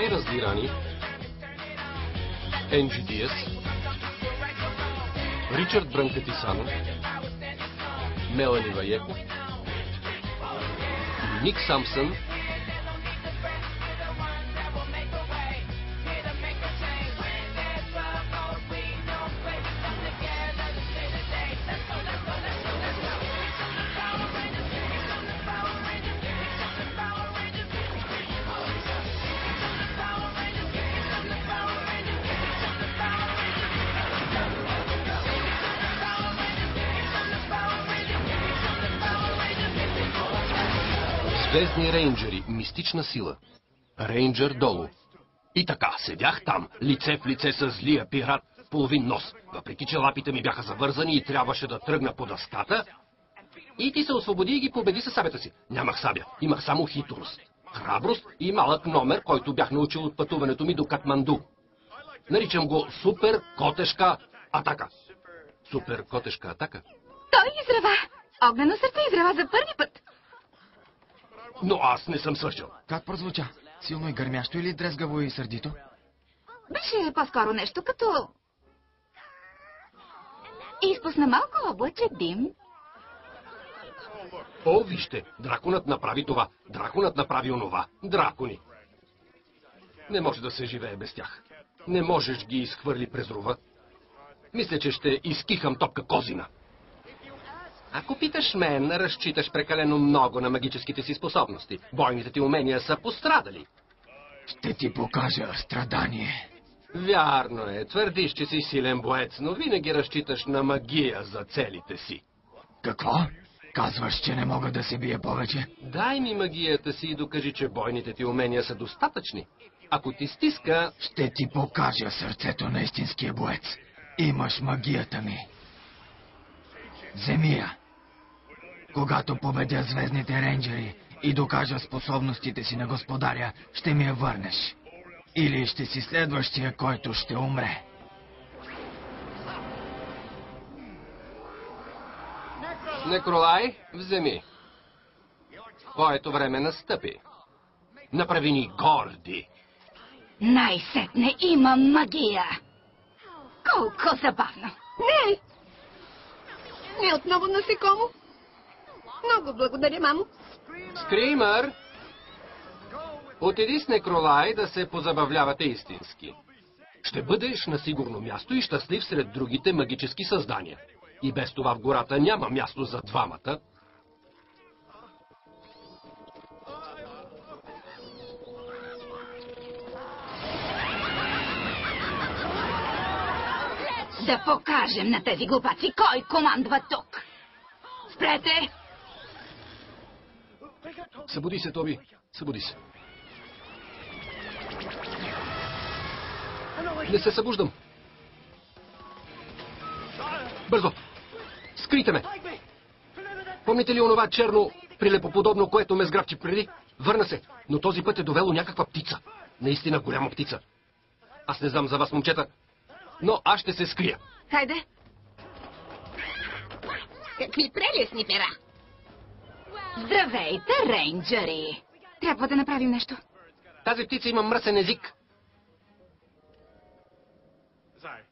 най-раздирани Енджи Диас, Ричард Бранкатисано, Мелани Ваеко, Ник Самсън, Звездни рейнджери, мистична сила. Рейнджер долу. И така, седях там, лице в лице с злия пират, половин нос. Въпреки че лапите ми бяха завързани и трябваше да тръгна по дъската, и ти се освободи и ги победи със сабята си. Нямах сабя, имах само хитрост, храброст и малък номер, който бях научил от пътуването ми до Катманду. Наричам го Супер Котешка атака. Супер Котешка атака? Той изрева. Огнено сърце изрева за първи път. Но аз не съм свършил. Как прозвуча? Силно и гърмящо или дрезгаво и сърдито? Беше по-скоро нещо като... Изпусна малко облаче дим. О, вижте, драконът направи това, драконът направи онова. Дракони. Не може да се живее без тях. Не можеш ги изхвърли през рова. Мисля, че ще изкихам топка козина. Ако питаш мен, разчиташ прекалено много на магическите си способности. Бойните ти умения са пострадали. Ще ти покажа страдание. Вярно е, твърдиш, че си силен боец, но винаги разчиташ на магия за целите си. Какво? Казваш, че не мога да се бия повече? Дай ми магията си и докажи, че бойните ти умения са достатъчни. Ако ти стиска... Ще ти покажа сърцето на истинския боец. Имаш магията ми. Вземи я. Когато победя звездните рейнджери и докажа способностите си на господаря, ще ми я върнеш. Или ще си следващия, който ще умре. Некролай, вземи. Твоето време настъпи. Направи ни горди. Най-сетне има магия. Колко забавно. Не! Не отново насекомо. Много благодаря, мамо. Скримър! Отиди с Некролай да се позабавлявате истински. Ще бъдеш на сигурно място и щастлив сред другите магически създания. И без това в гората няма място за двамата. Да покажем на тези глупаци кой командва тук. Спрете! Събуди се, Тоби. Събуди се. Не се събуждам. Бързо! Скрийте ме! Помните ли онова черно прилепоподобно, което ме сграбчи преди? Върна се, но този път е довело някаква птица. Наистина голяма птица. Аз не знам за вас, момчета, но аз ще се скрия. Хайде. Какви прелесни пера! Здравейте, рейнджери! Трябва да направим нещо. Тази птица има мръсен език.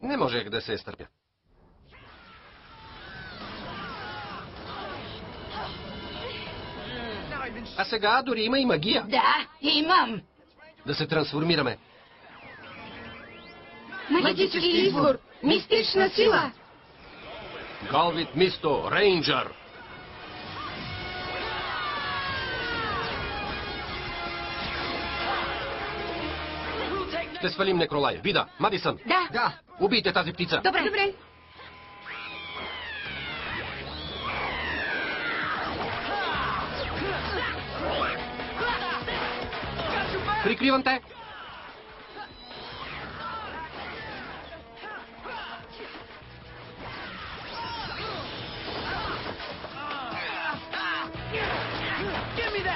Не можех да се стърпя. А сега дори има и магия. Да, имам. Да се трансформираме. Магически извор. Мистична сила. Галвит Мисто, рейнджър. Ще свалим Некролай. Вида, Мадисън. Да. Убийте тази птица. Добре. Добре. Прикривам те.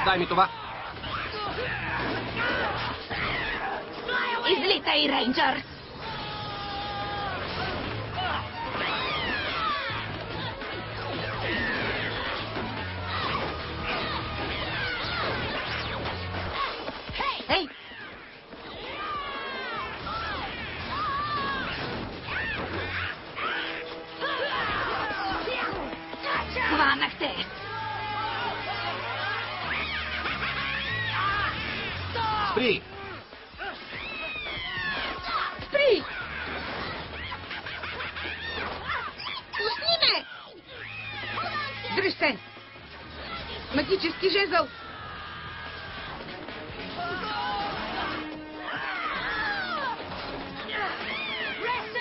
Дай ми това. Излитай, рейнджър. Ей! станахте? Спри! Спри! Пусни ме! Дръж се! Магически жезъл!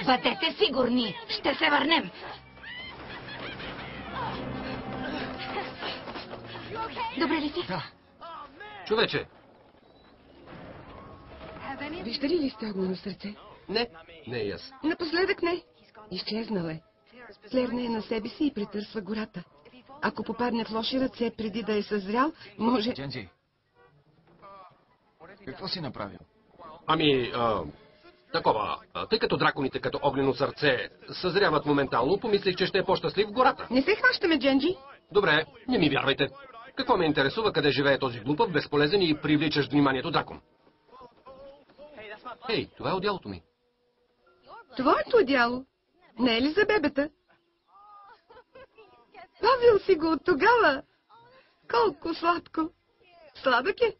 Бъдете сигурни, ще се върнем. Добре ли си? Да. Човече! Виждали ли сте огнено сърце? Не, не и аз. Напоследък не. Изчезнал е. Клер не е на себе си и претърсва гората. Ако попадне в лоши ръце преди да е съзрял, може... Дженджи, какво си направил? Ами, такова, тъй като драконите като огнено сърце съзряват моментално, помислих, че ще е по-щастлив в гората. Не се хващаме, Дженджи. Добре, не ми вярвайте. Какво ме интересува къде живее този глупав, безполезен и привличащ вниманието дракон? Ей, това е одялото ми. Твоето одяло. Не е ли за бебета? Павил си го от тогава. Колко сладко. Сладък е.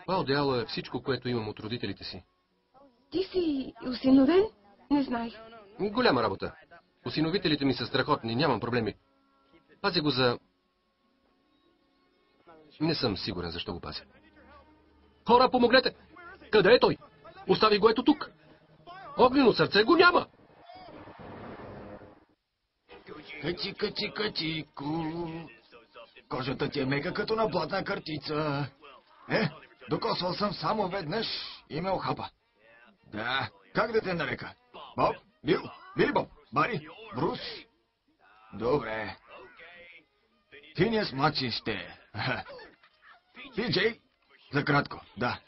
Това одяло е всичко, което имам от родителите си. Ти си осиновен? Не знаех. Голяма работа. Осиновителите ми са страхотни, нямам проблеми. Пази го за... Не съм сигурен защо го пазя. Хора, помогнете! Къде е той? Остави го ето тук. Огнено сърце го няма. Качи, качи, качико. Кожата ти е мека като на платна картица. Докосвал съм само веднъж и ме охапа. Да, как да те нарека? Боб? Бил? Били Боб? Бари? Брус? Добре. Финиас младши ще е. Пиджей? За кратко, да.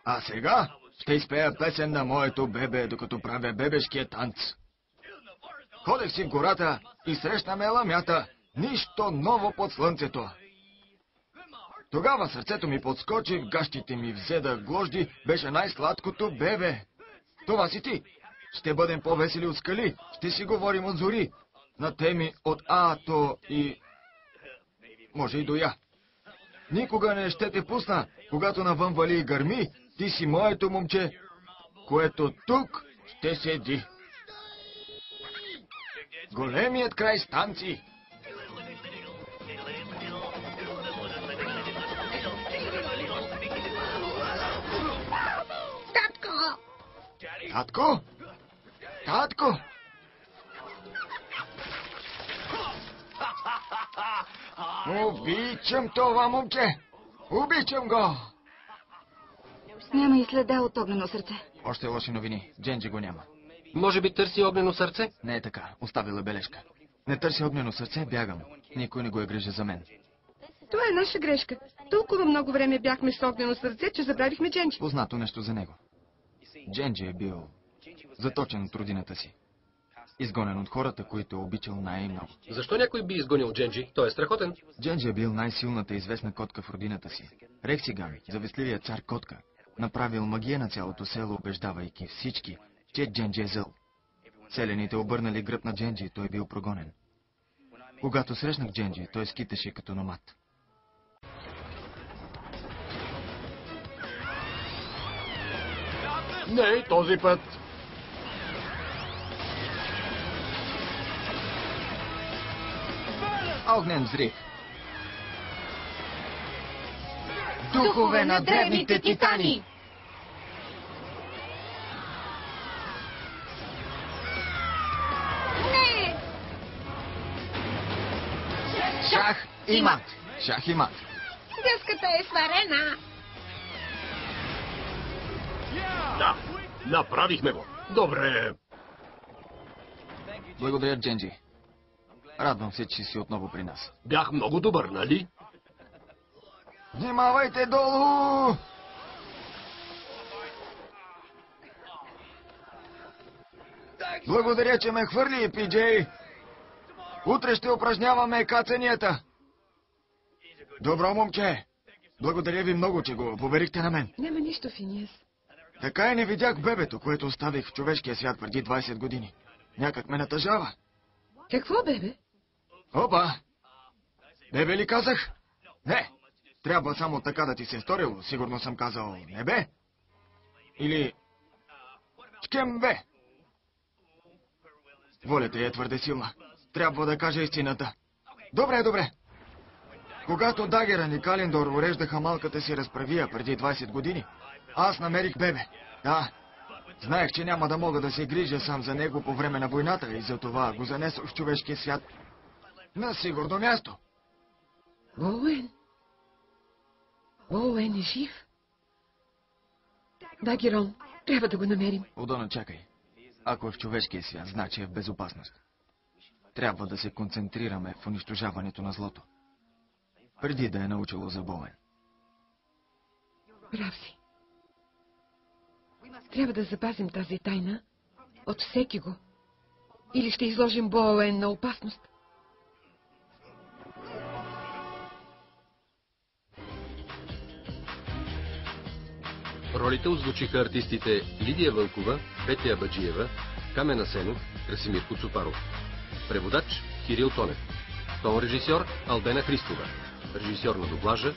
А сега ще изпея песен на моето бебе, докато правя бебешкия танц. Ходех си в гората и срещна ме ламята. Нищо ново под слънцето. Тогава сърцето ми подскочи, в гащите ми взе да гложди, беше най-сладкото бебе. Това си ти. Ще бъдем по-весели от скали, ще си говорим от зори, на теми от Аато и... може и до Я. Никога не ще те пусна, когато навън вали и гърми, ти си моето момче, което тук ще седи. Големият край станци. Татко! Татко? Татко? Обичам това момче. Обичам го. Няма и следа от огнено сърце. Още лоши новини. Дженджи го няма. Може би търси огнено сърце? Не е така. Оставила бележка. Не търси огнено сърце, бягам. Никой не го е грижа за мен. Това е наша грешка. Толкова много време бяхме с огнено сърце, че забравихме Дженджи. Познато нещо за него. Дженджи е бил заточен от родината си. Изгонен от хората, които е обичал най-много. Защо някой би изгонил Дженджи? Той е страхотен. Дженджи е бил най-силната известна котка в родината си. Рексиган, завистливият цар котка, направил магия на цялото село, убеждавайки всички, че Дженджи е зъл. Селените обърнали гръб на Дженджи, той бил прогонен. Когато срещнах Дженджи, той скиташе като номад. Не, този път. Огнен взрив. Духове на древните титани! Не! Шах и мат! Шах и мат! Дъската е сварена! Да, направихме го. Добре. Благодаря, Дженджи. Радвам се, че си отново при нас. Бях много добър, нали? Внимавайте долу! Благодаря, че ме хвърли, Пиджей. Утре ще упражняваме кацанията. Добро, момче. Благодаря ви много, че го поверихте на мен. Няма нищо, Финиас. Така и не видях бебето, което оставих в човешкия свят преди 20 години. Някак ме натъжава. Какво, бебе? Опа! Бебе ли казах? Не. Трябва само така да ти се е сторило. Сигурно съм казал небе. Или... Чкем бе. Волята е твърде силна. Трябва да кажа истината. Добре, добре. Когато Дагеран и Калиндор уреждаха малката си разправия преди 20 години, аз намерих бебе. Да. Знаех, че няма да мога да се грижа сам за него по време на войната и затова го занесох в човешкия свят. На сигурно място. Боуен? Боуен е жив? Да, Герон, трябва да го намерим. Одона, чакай. Ако е в човешкия свят, значи е в безопасност. Трябва да се концентрираме в унищожаването на злото. Преди да е научило за Боуен. Прав си. Трябва да запазим тази тайна от всеки го. Или ще изложим Боуен на опасност. Ролите озвучиха артистите Лидия Вълкова, Петя Абаджиева, Камен Асенов, Красимир Коцопаров. Преводач Кирил Тонев. Тон режисьор Албена Христова. Режисьор на дублажа